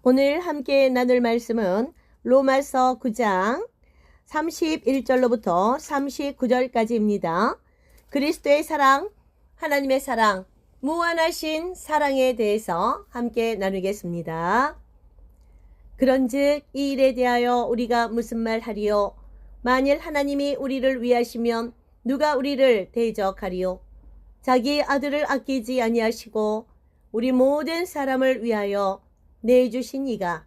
오늘 함께 나눌 말씀은 로마서 9장 31절로부터 39절까지입니다. 그리스도의 사랑, 하나님의 사랑, 무한하신 사랑에 대해서 함께 나누겠습니다. 그런즉 이 일에 대하여 우리가 무슨 말 하리요? 만일 하나님이 우리를 위하시면 누가 우리를 대적하리요? 자기 아들을 아끼지 아니하시고 우리 모든 사람을 위하여 내주신 이가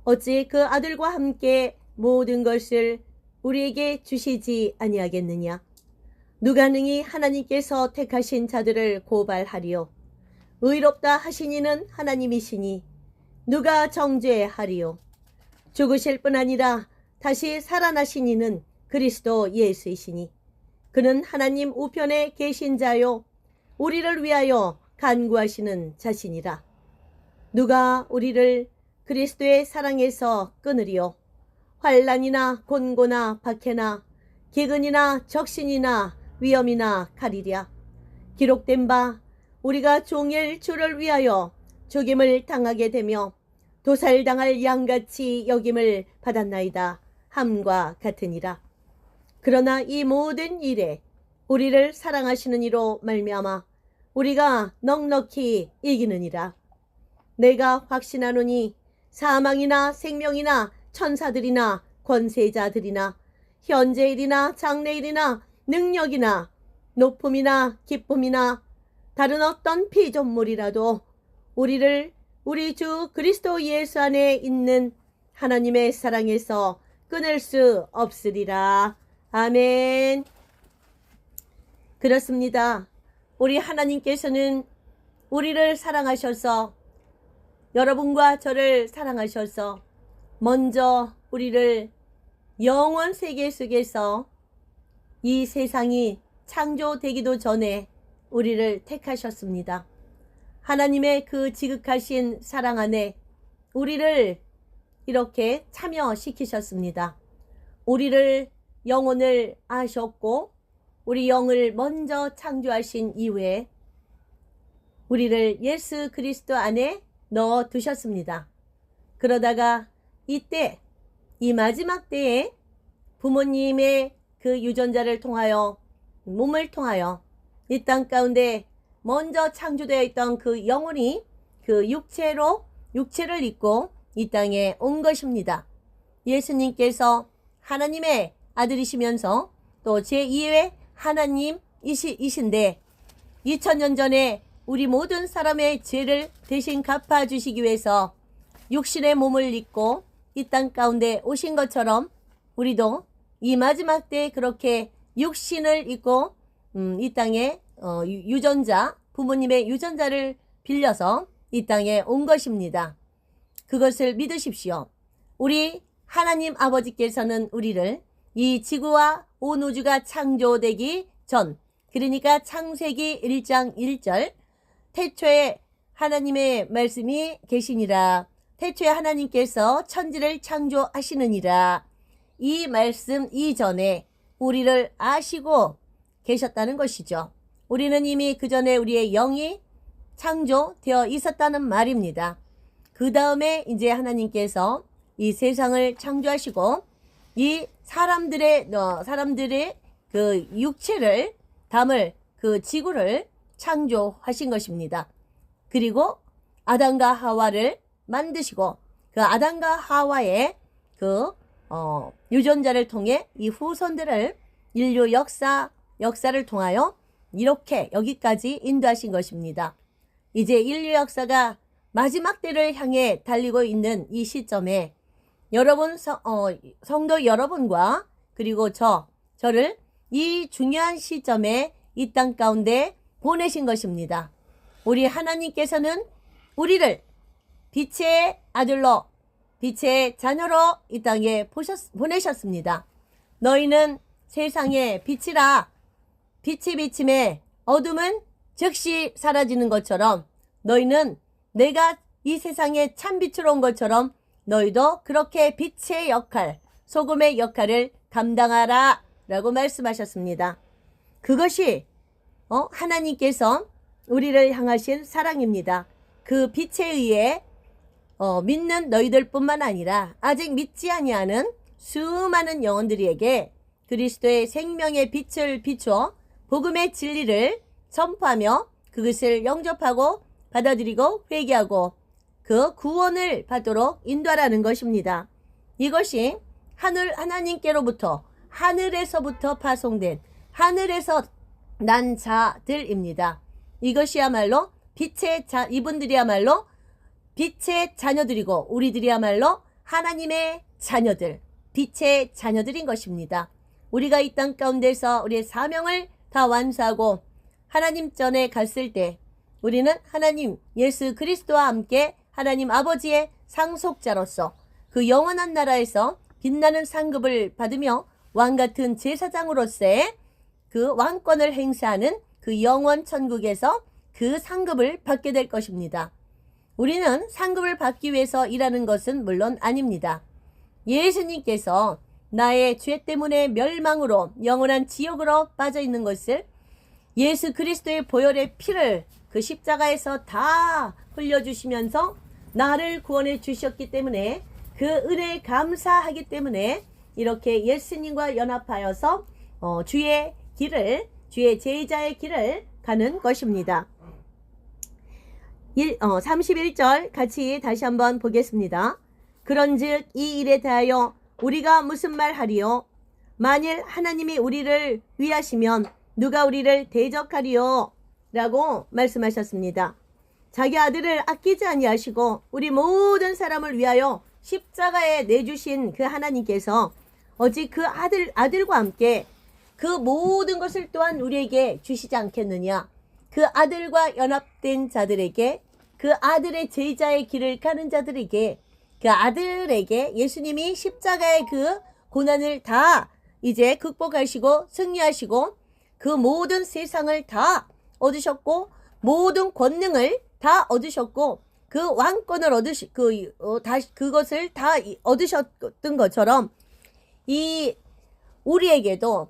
어찌 그 아들과 함께 모든 것을 우리에게 주시지 아니하겠느냐? 누가 능히 하나님께서 택하신 자들을 고발하리요? 의롭다 하신 이는 하나님이시니 누가 정죄하리요? 죽으실 뿐 아니라 다시 살아나신 이는 그리스도 예수이시니 그는 하나님 우편에 계신 자요 우리를 위하여 간구하시는 자신이라. 누가 우리를 그리스도의 사랑에서 끊으리요? 환난이나 곤고나 박해나 기근이나 적신이나 위험이나 칼이랴. 기록된 바 우리가 종일 주를 위하여 죽임을 당하게 되며 도살당할 양같이 여김을 받았나이다 함과 같으니라. 그러나 이 모든 일에 우리를 사랑하시는 이로 말미암아 우리가 넉넉히 이기느니라. 내가 확신하노니 사망이나 생명이나 천사들이나 권세자들이나 현재일이나 장래일이나 능력이나 높음이나 기쁨이나 다른 어떤 피조물이라도 우리를 우리 주 그리스도 예수 안에 있는 하나님의 사랑에서 끊을 수 없으리라. 아멘. 그렇습니다. 우리 하나님께서는 우리를 사랑하셔서 여러분과 저를 사랑하셔서 먼저 우리를 영원 세계 속에서 이 세상이 창조되기도 전에 우리를 택하셨습니다. 하나님의 그 지극하신 사랑 안에 우리를 이렇게 참여시키셨습니다. 우리를 영혼을 아셨고 우리 영을 먼저 창조하신 이후에 우리를 예수 그리스도 안에 넣어 두셨습니다. 그러다가 이때 이 마지막 때에 부모님의 그 유전자를 통하여 몸을 통하여 이 땅 가운데 먼저 창조되어 있던 그 영혼이 그 육체를 입고 이 땅에 온 것입니다. 예수님께서 하나님의 아들이시면서 또 제2의 하나님이신데 2000년 전에 우리 모든 사람의 죄를 대신 갚아주시기 위해서 육신의 몸을 입고 이 땅 가운데 오신 것처럼 우리도 이 마지막 때 그렇게 육신을 입고 이 땅에 유전자, 부모님의 유전자를 빌려서 이 땅에 온 것입니다. 그것을 믿으십시오. 우리 하나님 아버지께서는 우리를 이 지구와 온 우주가 창조되기 전, 그러니까 창세기 1장 1절 태초에 하나님의 말씀이 계시니라. 태초에 하나님께서 천지를 창조하시느니라. 이 말씀 이전에 우리를 아시고 계셨다는 것이죠. 우리는 이미 그 전에 우리의 영이 창조되어 있었다는 말입니다. 그 다음에 이제 하나님께서 이 세상을 창조하시고 이 사람들의 그 육체를 담을 그 지구를 창조하신 것입니다. 그리고 아담과 하와를 만드시고 그 아담과 하와의 그 유전자를 통해 이 후손들을 인류 역사를 통하여 이렇게 여기까지 인도하신 것입니다. 이제 인류 역사가 마지막 때를 향해 달리고 있는 이 시점에 여러분 성도 여러분과 그리고 저를 이 중요한 시점에 이 땅 가운데 보내신 것입니다. 우리 하나님께서는 우리를 빛의 아들로 빛의 자녀로 이 땅에 보내셨습니다. 너희는 세상의 빛이라. 빛이 비침에 어둠은 즉시 사라지는 것처럼 너희는 내가 이 세상에 참빛으로 온 것처럼 너희도 그렇게 빛의 역할, 소금의 역할을 감당하라 라고 말씀하셨습니다. 그것이 하나님께서 우리를 향하신 사랑입니다. 그 빛에 의해 믿는 너희들뿐만 아니라 아직 믿지 아니하는 수많은 영혼들에게 그리스도의 생명의 빛을 비추어 복음의 진리를 선포하며 그것을 영접하고 받아들이고 회개하고 그 구원을 받도록 인도하라는 것입니다. 이것이 하나님께로부터 하늘에서부터 파송된 하늘에서 난 자들입니다. 이것이야말로 이분들이야말로 빛의 자녀들이고 우리들이야말로 하나님의 자녀들, 빛의 자녀들인 것입니다. 우리가 이 땅 가운데서 우리의 사명을 다 완수하고 하나님 전에 갔을 때 우리는 하나님 예수 그리스도와 함께 하나님 아버지의 상속자로서 그 영원한 나라에서 빛나는 상급을 받으며 왕같은 제사장으로서의 그 왕권을 행사하는 그 영원 천국에서 그 상급을 받게 될 것입니다. 우리는 상급을 받기 위해서 일하는 것은 물론 아닙니다. 예수님께서 나의 죄 때문에 멸망으로 영원한 지옥으로 빠져 있는 것을 예수 그리스도의 보혈의 피를 그 십자가에서 다 흘려주시면서 나를 구원해 주셨기 때문에 그 은혜에 감사하기 때문에 이렇게 예수님과 연합하여서 주의 제자의 길을 가는 것입니다. 31절 같이 다시 한번 보겠습니다. 그런즉 이 일에 대하여 우리가 무슨 말 하리요? 만일 하나님이 우리를 위하시면 누가 우리를 대적하리요? 라고 말씀하셨습니다. 자기 아들을 아끼지 아니하시고 우리 모든 사람을 위하여 십자가에 내주신 그 하나님께서 어찌 그 아들과 함께 그 모든 것을 또한 우리에게 주시지 않겠느냐? 그 아들과 연합된 자들에게 그 아들의 제자의 길을 가는 자들에게 그 아들에게 예수님이 십자가의 그 고난을 다 이제 극복하시고 승리하시고 그 모든 세상을 다 얻으셨고 모든 권능을 다 얻으셨고 그 왕권을 그것을 다 얻으셨던 것처럼 우리에게도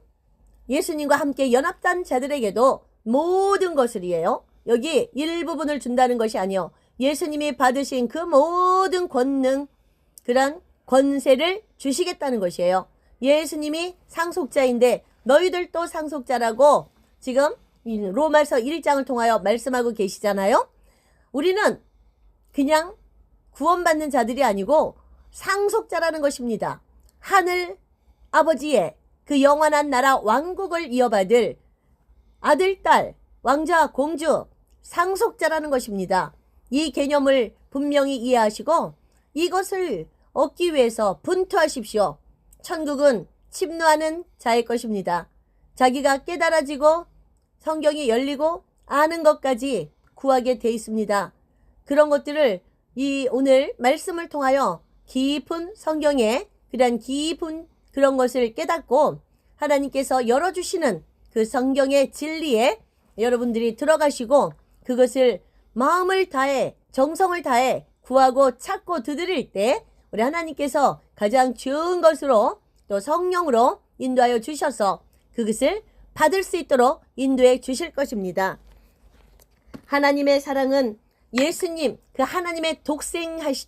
예수님과 함께 연합된 자들에게도 모든 것을이에요. 여기 일부분을 준다는 것이 아니요. 예수님이 받으신 그 모든 권능, 그런 권세를 주시겠다는 것이에요. 예수님이 상속자인데 너희들도 상속자라고 지금 로마서 1장을 통하여 말씀하고 계시잖아요. 우리는 그냥 구원받는 자들이 아니고 상속자라는 것입니다. 하늘 아버지의 그 영원한 나라 왕국을 이어받을 아들, 딸, 왕자, 공주, 상속자라는 것입니다. 이 개념을 분명히 이해하시고 이것을 얻기 위해서 분투하십시오. 천국은 침노하는 자의 것입니다. 자기가 깨달아지고 성경이 열리고 아는 것까지 구하게 돼 있습니다. 그런 것들을 오늘 말씀을 통하여 깊은 성경에 깊은 그런 것을 깨닫고 하나님께서 열어주시는 그 성경의 진리에 여러분들이 들어가시고 그것을 마음을 다해 정성을 다해 구하고 찾고 두드릴 때 우리 하나님께서 가장 좋은 것으로 또 성령으로 인도하여 주셔서 그것을 받을 수 있도록 인도해 주실 것입니다. 하나님의 사랑은 예수님 그 하나님의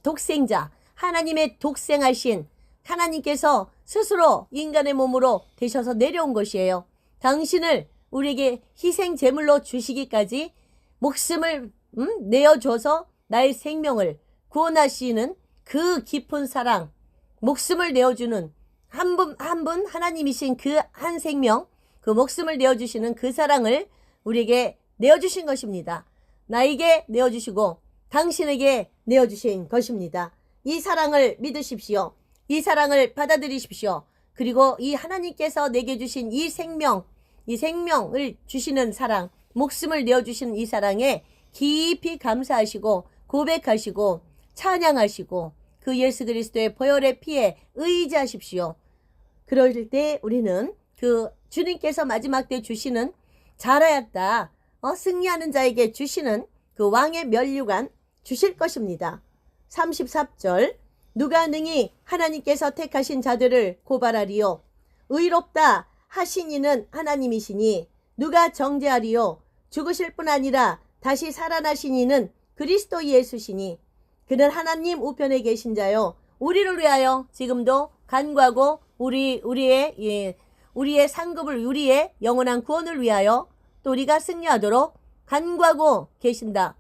독생자 하나님의 독생하신 하나님께서 스스로 인간의 몸으로 되셔서 내려온 것이에요. 당신을 우리에게 희생 제물로 주시기까지 목숨을 내어줘서 나의 생명을 구원하시는 그 깊은 사랑, 목숨을 내어주는 한 분 하나님이신 그 한 생명, 그 목숨을 내어주시는 그 사랑을 우리에게 내어주신 것입니다. 나에게 내어주시고 당신에게 내어주신 것입니다. 이 사랑을 믿으십시오. 이 사랑을 받아들이십시오. 그리고 이 하나님께서 내게 주신 이 생명을 주시는 사랑, 목숨을 내어주시는 이 사랑에 깊이 감사하시고 고백하시고 찬양하시고 그 예수 그리스도의 보혈의 피에 의지하십시오. 그럴 때 우리는 그 주님께서 마지막 때 주시는 잘하였다 승리하는 자에게 주시는 그 왕의 면류관 주실 것입니다. 34절 누가 능히 하나님께서 택하신 자들을 고발하리요? 의롭다 하신 이는 하나님이시니 누가 정죄하리요? 죽으실 뿐 아니라 다시 살아나신 이는 그리스도 예수시니 그는 하나님 우편에 계신 자요 우리를 위하여 지금도 간구하고 우리의 상급을 우리의 영원한 구원을 위하여 또 우리가 승리하도록 간구하고 계신다.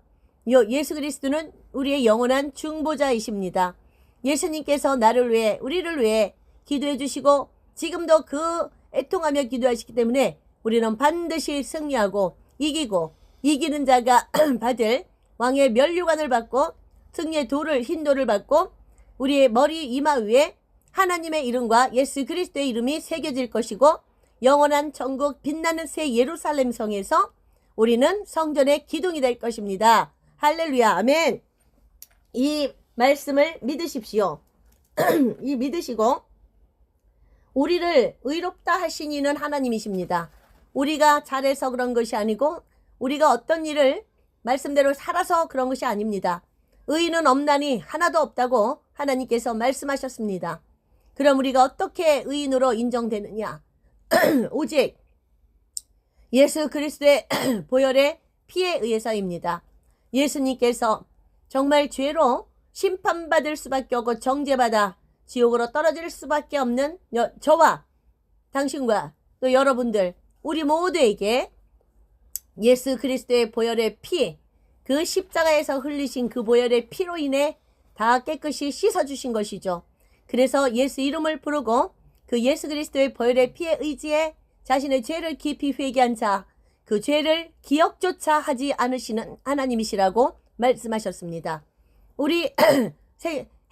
예수 그리스도는 우리의 영원한 중보자이십니다. 예수님께서 나를 위해 우리를 위해 기도해 주시고 지금도 그 애통하며 기도하시기 때문에 우리는 반드시 승리하고 이기고 이기는 자가 받을 왕의 면류관을 받고 승리의 흰 돌을 받고 우리의 머리 이마 위에 하나님의 이름과 예수 그리스도의 이름이 새겨질 것이고 영원한 천국 빛나는 새 예루살렘 성에서 우리는 성전의 기둥이 될 것입니다. 할렐루야 아멘. 이 말씀을 믿으십시오. 이 믿으시고 우리를 의롭다 하신 이는 하나님이십니다. 우리가 잘해서 그런 것이 아니고 우리가 어떤 일을 말씀대로 살아서 그런 것이 아닙니다. 의인은 없나니 하나도 없다고 하나님께서 말씀하셨습니다. 그럼 우리가 어떻게 의인으로 인정되느냐? 오직 예수 그리스도의 보혈의 피에 의해서입니다. 예수님께서 정말 죄로 심판받을 수밖에 없고 정죄받아 지옥으로 떨어질 수밖에 없는 저와 당신과 또 여러분들 우리 모두에게 예수 그리스도의 보혈의 피, 그 십자가에서 흘리신 그 보혈의 피로 인해 다 깨끗이 씻어주신 것이죠. 그래서 예수 이름을 부르고 그 예수 그리스도의 보혈의 피에 의지해 자신의 죄를 깊이 회개한 자, 그 죄를 기억조차 하지 않으시는 하나님이시라고 말씀하셨습니다. 우리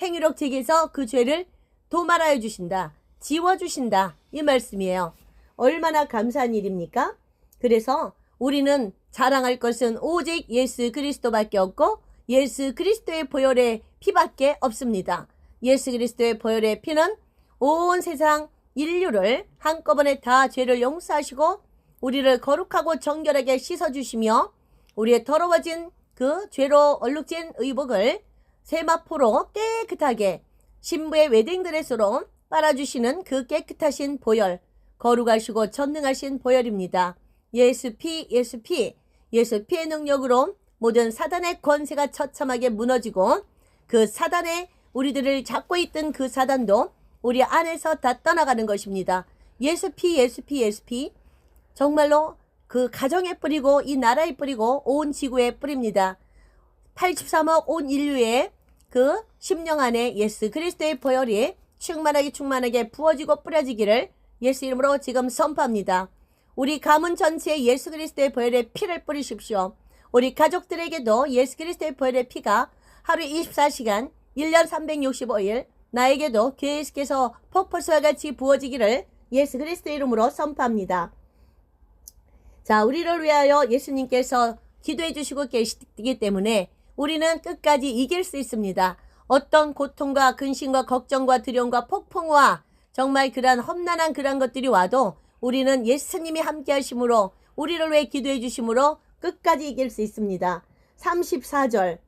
행위록 책에서 그 죄를 도말하여 주신다, 지워주신다 이 말씀이에요. 얼마나 감사한 일입니까? 그래서 우리는 자랑할 것은 오직 예수 그리스도밖에 없고 예수 그리스도의 보혈의 피밖에 없습니다. 예수 그리스도의 보혈의 피는 온 세상 인류를 한꺼번에 다 죄를 용서하시고 우리를 거룩하고 정결하게 씻어주시며 우리의 더러워진 그 죄로 얼룩진 의복을 세마포로 깨끗하게 신부의 웨딩드레스로 빨아주시는 그 깨끗하신 보혈, 거룩하시고 전능하신 보혈입니다. 예수 피의 능력으로 모든 사단의 권세가 처참하게 무너지고 그 사단의 우리들을 잡고 있던 그 사단도 우리 안에서 다 떠나가는 것입니다. 예수 피 정말로 그 가정에 뿌리고 이 나라에 뿌리고 온 지구에 뿌립니다. 83억 온 인류의 그 심령 안에 예수 그리스도의 보혈이 충만하게 부어지고 뿌려지기를 예수 이름으로 지금 선포합니다. 우리 가문 전체에 예수 그리스도의 보혈의 피를 뿌리십시오. 우리 가족들에게도 예수 그리스도의 보혈의 피가 하루 24시간 1년 365일 나에게도 계속해서 폭포수와 같이 부어지기를 예수 그리스도의 이름으로 선포합니다. 자, 우리를 위하여 예수님께서 기도해 주시고 계시기 때문에 우리는 끝까지 이길 수 있습니다. 어떤 고통과 근심과 걱정과 두려움과 폭풍과 정말 그러한 험난한 그러한 것들이 와도 우리는 예수님이 함께 하심으로 우리를 위해 기도해 주심으로 끝까지 이길 수 있습니다. 34절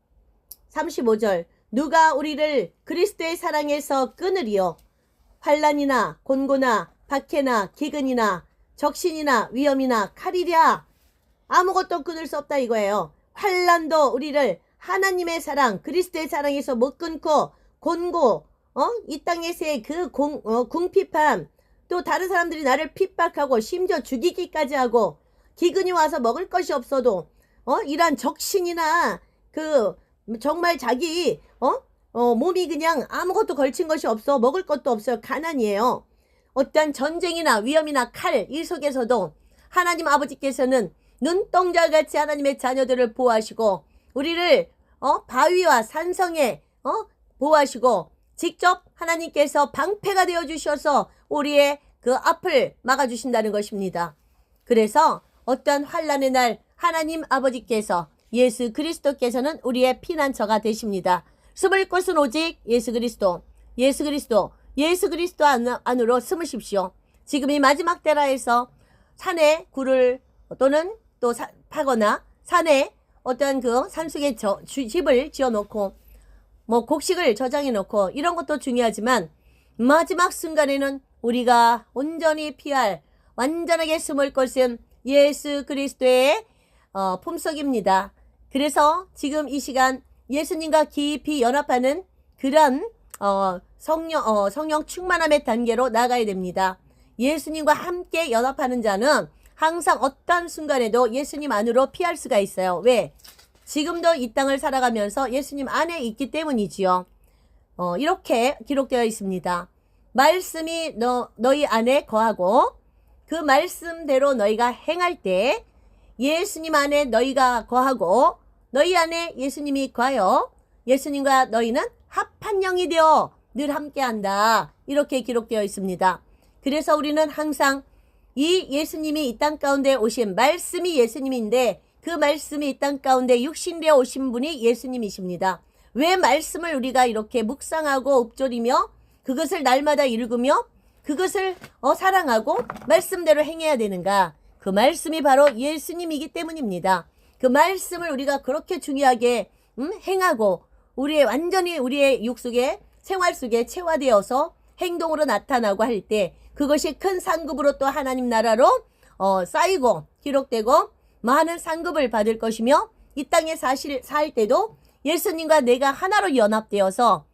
35절 누가 우리를 그리스도의 사랑에서 끊으리요? 환난이나 곤고나 박해나 기근이나 적신이나 위험이나 칼이랴. 아무것도 끊을 수 없다 이거예요. 환난도 우리를 하나님의 사랑 그리스도의 사랑에서 못 끊고 곤고 이 땅에서의 그 궁핍함 또 다른 사람들이 나를 핍박하고 심지어 죽이기까지 하고 기근이 와서 먹을 것이 없어도 이러한 적신이나 그 정말 자기 몸이 그냥 아무것도 걸친 것이 없어 먹을 것도 없어요. 가난이에요. 어떠한 전쟁이나 위험이나 칼 이 속에서도 하나님 아버지께서는 눈동자같이 하나님의 자녀들을 보호하시고 우리를 바위와 산성에 보호하시고 직접 하나님께서 방패가 되어 주셔서 우리의 그 앞을 막아주신다는 것입니다. 그래서 어떤 환난의 날 하나님 아버지께서 예수 그리스도께서는 우리의 피난처가 되십니다. 숨을 곳은 오직 예수 그리스도 안으로 숨으십시오. 지금 이 마지막 때라에서 산에 굴을 또는 또 파거나 산에 어떤 그 산속에 집을 지어놓고 뭐 곡식을 저장해 놓고 이런 것도 중요하지만 마지막 순간에는 우리가 온전히 피할 완전하게 숨을 곳은 예수 그리스도의 품속입니다. 그래서 지금 이 시간 예수님과 깊이 연합하는 그런 성령 충만함의 단계로 나가야 됩니다. 예수님과 함께 연합하는 자는 항상 어떤 순간에도 예수님 안으로 피할 수가 있어요. 왜? 지금도 이 땅을 살아가면서 예수님 안에 있기 때문이지요. 이렇게 기록되어 있습니다. 말씀이 너희 안에 거하고 그 말씀대로 너희가 행할 때 예수님 안에 너희가 거하고 너희 안에 예수님이 거하여 예수님과 너희는 합한 영이 되어 늘 함께한다. 이렇게 기록되어 있습니다. 그래서 우리는 항상 이 예수님이 이 땅 가운데 오신 말씀이 예수님인데 그 말씀이 이 땅 가운데 육신되어 오신 분이 예수님이십니다. 왜 말씀을 우리가 이렇게 묵상하고 읊조리며 그것을 날마다 읽으며 그것을 사랑하고 말씀대로 행해야 되는가? 그 말씀이 바로 예수님이기 때문입니다. 그 말씀을 우리가 그렇게 중요하게 행하고 완전히 우리의 육 속에 생활 속에 체화되어서 행동으로 나타나고 할 때 그것이 큰 상급으로 또 하나님 나라로 쌓이고 기록되고 많은 상급을 받을 것이며 이 땅에 살 때도 예수님과 내가 하나로 연합되어서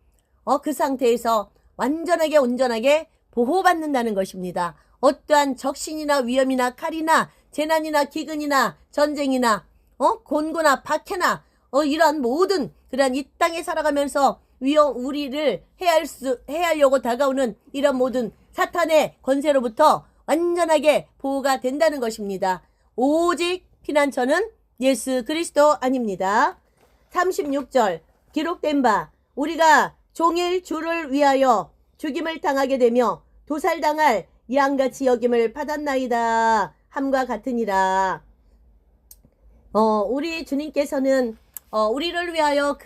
그 상태에서 완전하게 온전하게 보호받는다는 것입니다. 어떠한 적신이나 위험이나 칼이나 재난이나 기근이나 전쟁이나 곤고나 박해나 이러한 모든 그러한 이 땅에 살아가면서 우리를 해하려고 다가오는 이런 모든 사탄의 권세로부터 완전하게 보호가 된다는 것입니다. 오직 피난처는 예수 그리스도 아닙니다. 36절 기록된 바 우리가 종일 주를 위하여 죽임을 당하게 되며 도살당할 양같이 여김을 받았나이다 함과 같으니라. 우리 주님께서는 우리를 위하여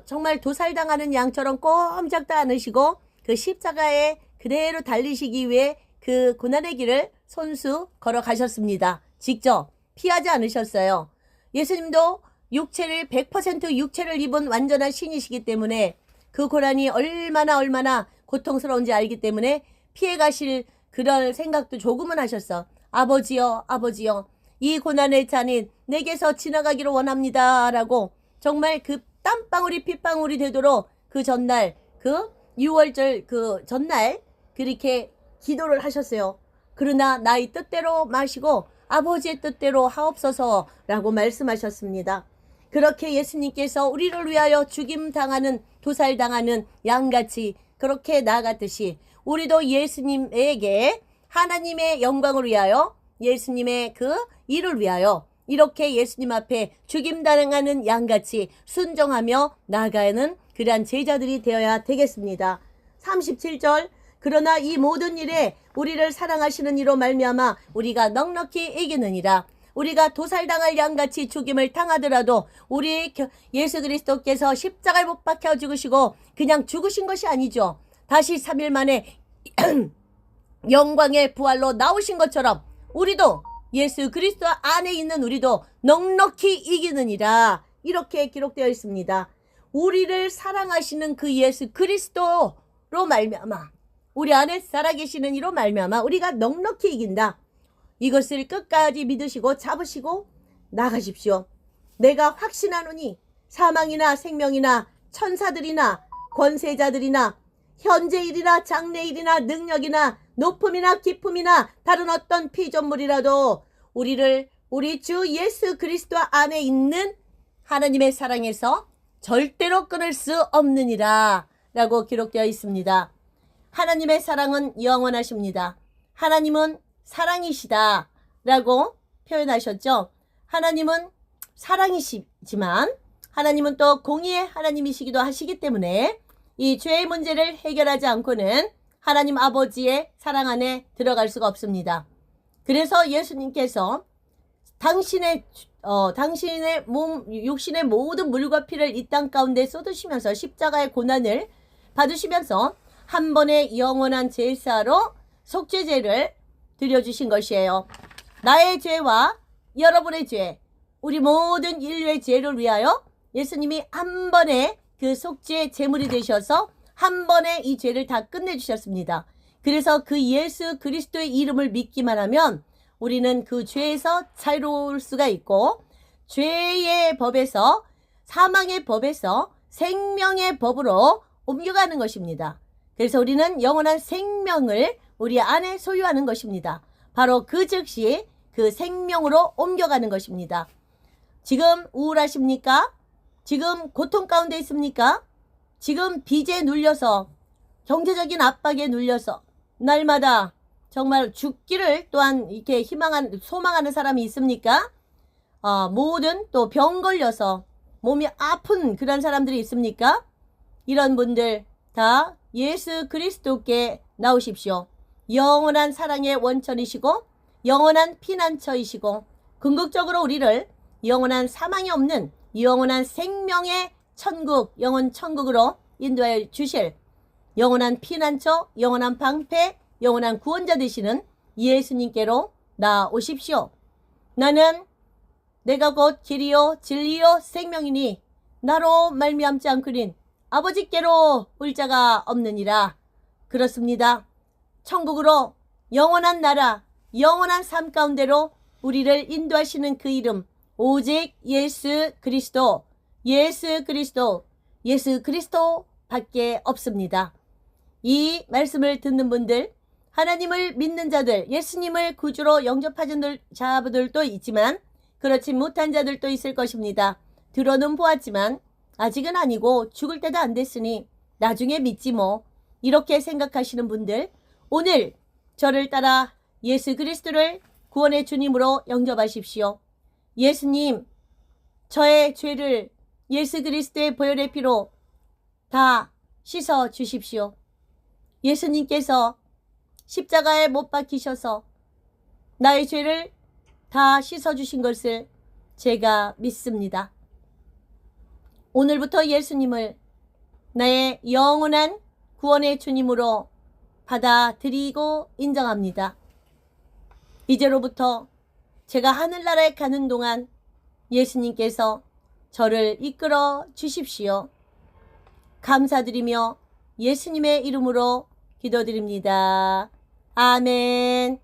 정말 도살당하는 양처럼 꼼짝도 않으시고 그 십자가에 그대로 달리시기 위해 그 고난의 길을 손수 걸어가셨습니다. 직접 피하지 않으셨어요. 예수님도 100% 육체를 입은 완전한 신이시기 때문에 그 고난이 얼마나 고통스러운지 알기 때문에 피해가실 그런 생각도 조금은 하셨어. 아버지여 이 고난의 잔이 내게서 지나가기를 원합니다 라고 정말 그 땀방울이 핏방울이 되도록 그 전날 그 6월절 그 전날 그렇게 기도를 하셨어요. 그러나 나의 뜻대로 마시고 아버지의 뜻대로 하옵소서 라고 말씀하셨습니다. 그렇게 예수님께서 우리를 위하여 죽임당하는 도살당하는 양같이 그렇게 나아갔듯이 우리도 예수님에게 하나님의 영광을 위하여 예수님의 그 일을 위하여 이렇게 예수님 앞에 죽임당하는 양같이 순종하며 나아가는 그러한 제자들이 되어야 되겠습니다. 37절 그러나 이 모든 일에 우리를 사랑하시는 이로 말미암아 우리가 넉넉히 이기느니라. 우리가 도살당할 양같이 죽임을 당하더라도 우리 예수 그리스도께서 십자가에 못 박혀 죽으시고 그냥 죽으신 것이 아니죠. 다시 3일 만에 영광의 부활로 나오신 것처럼 우리도 예수 그리스도 안에 있는 우리도 넉넉히 이기느니라. 이렇게 기록되어 있습니다. 우리를 사랑하시는 그 예수 그리스도로 말미암아 우리 안에 살아계시는 이로 말미암아 우리가 넉넉히 이긴다. 이것을 끝까지 믿으시고 잡으시고 나가십시오. 내가 확신하노니 사망이나 생명이나 천사들이나 권세자들이나 현재일이나 장래일이나 능력이나 높음이나 깊음이나 다른 어떤 피조물이라도 우리 주 예수 그리스도 안에 있는 하나님의 사랑에서 절대로 끊을 수 없느니라 라고 기록되어 있습니다. 하나님의 사랑은 영원하십니다. 하나님은 사랑이시다 라고 표현하셨죠. 하나님은 사랑이시지만 하나님은 또 공의의 하나님이시기도 하시기 때문에 이 죄의 문제를 해결하지 않고는 하나님 아버지의 사랑 안에 들어갈 수가 없습니다. 그래서 예수님께서 당신의 육신의 모든 물과 피를 이 땅 가운데 쏟으시면서 십자가의 고난을 받으시면서 한 번의 영원한 제사로 속죄제를 드려주신 것이에요. 나의 죄와 여러분의 죄, 우리 모든 인류의 죄를 위하여 예수님이 한 번에 그 속죄 제물이 되셔서 한 번에 이 죄를 다 끝내주셨습니다. 그래서 그 예수 그리스도의 이름을 믿기만 하면 우리는 그 죄에서 자유로울 수가 있고 죄의 법에서 사망의 법에서 생명의 법으로 옮겨가는 것입니다. 그래서 우리는 영원한 생명을 우리 안에 소유하는 것입니다. 바로 그 즉시 그 생명으로 옮겨가는 것입니다. 지금 우울하십니까? 지금 고통 가운데 있습니까? 지금 빚에 눌려서 경제적인 압박에 눌려서 날마다 정말 죽기를 또한 이렇게 소망하는 사람이 있습니까? 모든 또 병 걸려서 몸이 아픈 그런 사람들이 있습니까? 이런 분들 다 예수 그리스도께 나오십시오. 영원한 사랑의 원천이시고 영원한 피난처이시고 궁극적으로 우리를 영원한 사망이 없는 영원한 생명의 천국, 영원 천국으로 인도하여 주실 영원한 피난처, 영원한 방패, 영원한 구원자 되시는 예수님께로 나오십시오. 나는 내가 곧 길이요 진리요 생명이니 나로 말미암지 않거든 아버지께로 올 자가 없느니라. 그렇습니다. 천국으로 영원한 나라, 영원한 삶 가운데로 우리를 인도하시는 그 이름 오직 예수 그리스도, 예수 그리스도, 예수 그리스도 밖에 없습니다. 이 말씀을 듣는 분들, 하나님을 믿는 자들, 예수님을 구주로 영접하는 자들도 있지만 그렇지 못한 자들도 있을 것입니다. 들어는 보았지만 아직은 아니고 죽을 때도 안 됐으니 나중에 믿지 뭐, 이렇게 생각하시는 분들, 오늘 저를 따라 예수 그리스도를 구원의 주님으로 영접하십시오. 예수님, 저의 죄를 예수 그리스도의 보혈의 피로 다 씻어 주십시오. 예수님께서 십자가에 못 박히셔서 나의 죄를 다 씻어 주신 것을 제가 믿습니다. 오늘부터 예수님을 나의 영원한 구원의 주님으로 받아들이고 인정합니다. 이제로부터 제가 하늘나라에 가는 동안 예수님께서 저를 이끌어 주십시오. 감사드리며 예수님의 이름으로 기도드립니다. 아멘.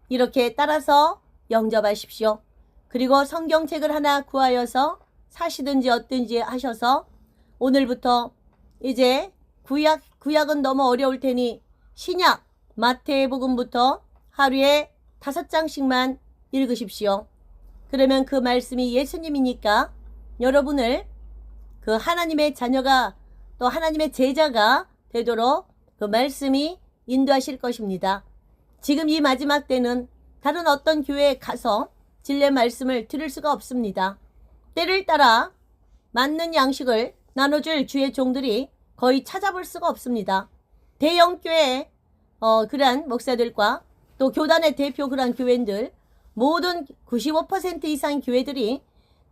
이렇게 따라서 영접하십시오. 그리고 성경책을 하나 구하여서 사시든지 어든지 하셔서 오늘부터 이제 구약은 너무 어려울 테니 신약 마태복음부터 하루에 5장씩만 읽으십시오. 그러면 그 말씀이 예수님이니까 여러분을 그 하나님의 자녀가 또 하나님의 제자가 되도록 그 말씀이 인도하실 것입니다. 지금 이 마지막 때는 다른 어떤 교회에 가서 진리의 말씀을 들을 수가 없습니다. 때를 따라 맞는 양식을 나눠줄 주의 종들이 거의 찾아볼 수가 없습니다. 대형교회 그러한 목사들과 또 교단의 대표 그러한 교회들, 모든 95% 이상 교회들이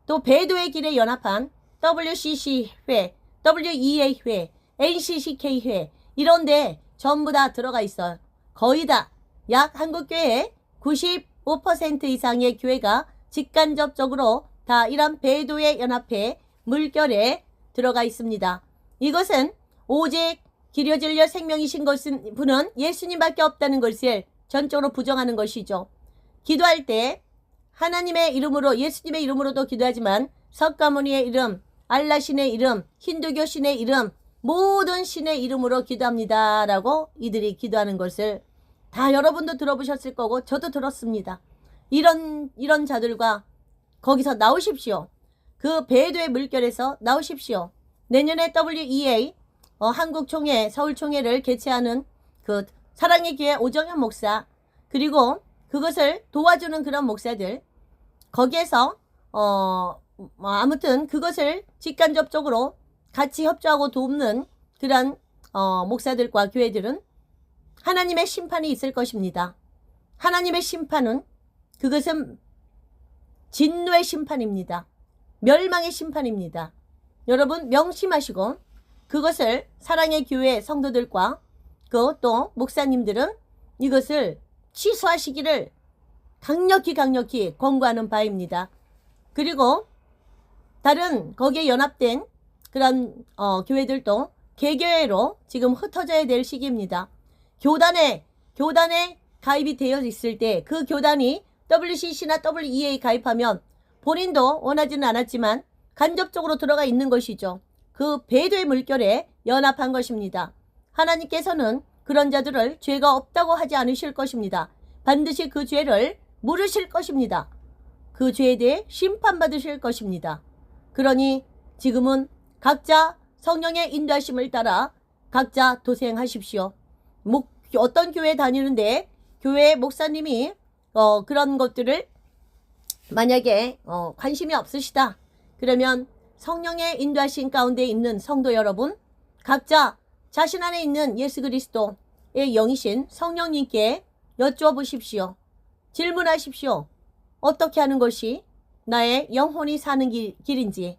또 배도의 길에 연합한 WCC 회, WEA 회, NCCK 회 이런데 전부 다 들어가 있어요. 거의 다 약 한국교회의 95% 이상의 교회가 직간접적으로 다 이런 배도의 연합회 물결에 들어가 있습니다. 이것은 오직 길이요 진리요 생명이신 분은 예수님밖에 없다는 것을 전적으로 부정하는 것이죠. 기도할 때 하나님의 이름으로, 예수님의 이름으로도 기도하지만 석가모니의 이름, 알라신의 이름, 힌두교 신의 이름, 모든 신의 이름으로 기도합니다 라고 이들이 기도하는 것을 다 여러분도 들어보셨을 거고 저도 들었습니다. 이런 자들과 거기서 나오십시오. 그 배도의 물결에서 나오십시오. 내년에 WEA 한국총회, 서울총회를 개최하는 그 사랑의 교회 오정현 목사, 그리고 그것을 도와주는 그런 목사들, 거기에서 아무튼 그것을 직간접적으로 같이 협조하고 돕는 그런 목사들과 교회들은 하나님의 심판이 있을 것입니다. 하나님의 심판은 그것은 진노의 심판입니다. 멸망의 심판입니다. 여러분 명심하시고 그것을 사랑의 교회 성도들과 그 또 목사님들은 이것을 취소하시기를 강력히 권고하는 바입니다. 그리고 다른 거기에 연합된 그런 교회들도 개교회로 지금 흩어져야 될 시기입니다. 교단에 가입이 되어 있을 때 그 교단이 WCC나 WEA 가입하면 본인도 원하지는 않았지만 간접적으로 들어가 있는 것이죠. 그 배도의 물결에 연합한 것입니다. 하나님께서는 그런 자들을 죄가 없다고 하지 않으실 것입니다. 반드시 그 죄를 물으실 것입니다. 그 죄에 대해 심판받으실 것입니다. 그러니 지금은 각자 성령의 인도하심을 따라 각자 도생하십시오. 어떤 교회 다니는데 교회 목사님이 그런 것들을 만약에 관심이 없으시다. 그러면 성령의 인도하심 가운데 있는 성도 여러분, 각자 자신 안에 있는 예수 그리스도의 영이신 성령님께 여쭈어보십시오. 질문하십시오. 어떻게 하는 것이 나의 영혼이 사는 길인지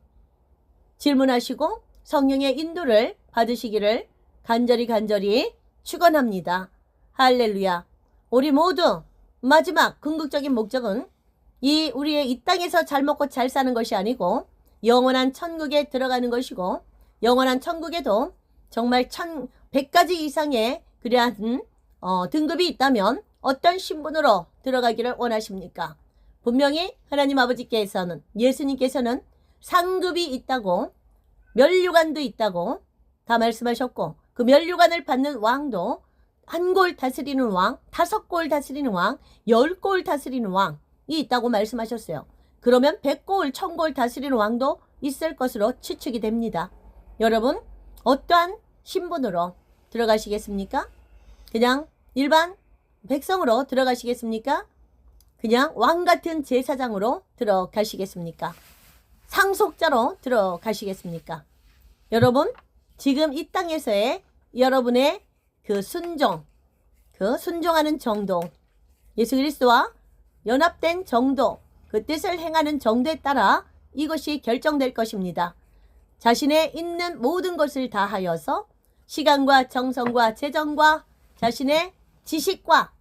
질문하시고 성령의 인도를 받으시기를 간절히 축원합니다. 할렐루야. 우리 모두 마지막 궁극적인 목적은 우리의 이 땅에서 잘 먹고 잘 사는 것이 아니고 영원한 천국에 들어가는 것이고, 영원한 천국에도 정말 100가지 이상의 그러한 등급이 있다면 어떤 신분으로 들어가기를 원하십니까? 분명히 하나님 아버지께서는, 예수님께서는 상급이 있다고, 면류관도 있다고 다 말씀하셨고, 그 면류관을 받는 왕도 1골 다스리는 왕, 5골 다스리는 왕, 10골 다스리는 왕이 있다고 말씀하셨어요. 그러면 100골, 1000골 다스리는 왕도 있을 것으로 추측이 됩니다. 여러분, 어떠한 신분으로 들어가시겠습니까? 그냥 일반 백성으로 들어가시겠습니까? 그냥 왕 같은 제사장으로 들어가시겠습니까? 상속자로 들어가시겠습니까? 여러분, 지금 이 땅에서의 여러분의 그 순종하는 정도, 예수 그리스도와 연합된 정도, 그 뜻을 행하는 정도에 따라 이것이 결정될 것입니다. 자신의 있는 모든 것을 다하여서 시간과 정성과 재정과 자신의 지식과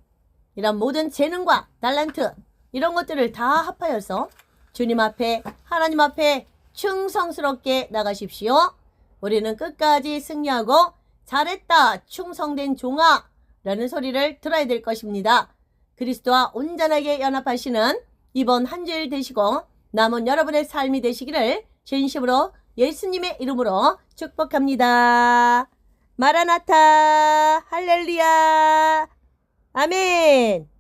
이런 모든 재능과 달란트, 이런 것들을 다 합하여서 주님 앞에, 하나님 앞에 충성스럽게 나가십시오. 우리는 끝까지 승리하고 잘했다 충성된 종아 라는 소리를 들어야 될 것입니다. 그리스도와 온전하게 연합하시는 이번 한 주일 되시고 남은 여러분의 삶이 되시기를 진심으로 예수님의 이름으로 축복합니다. 마라나타 할렐루야 아멘.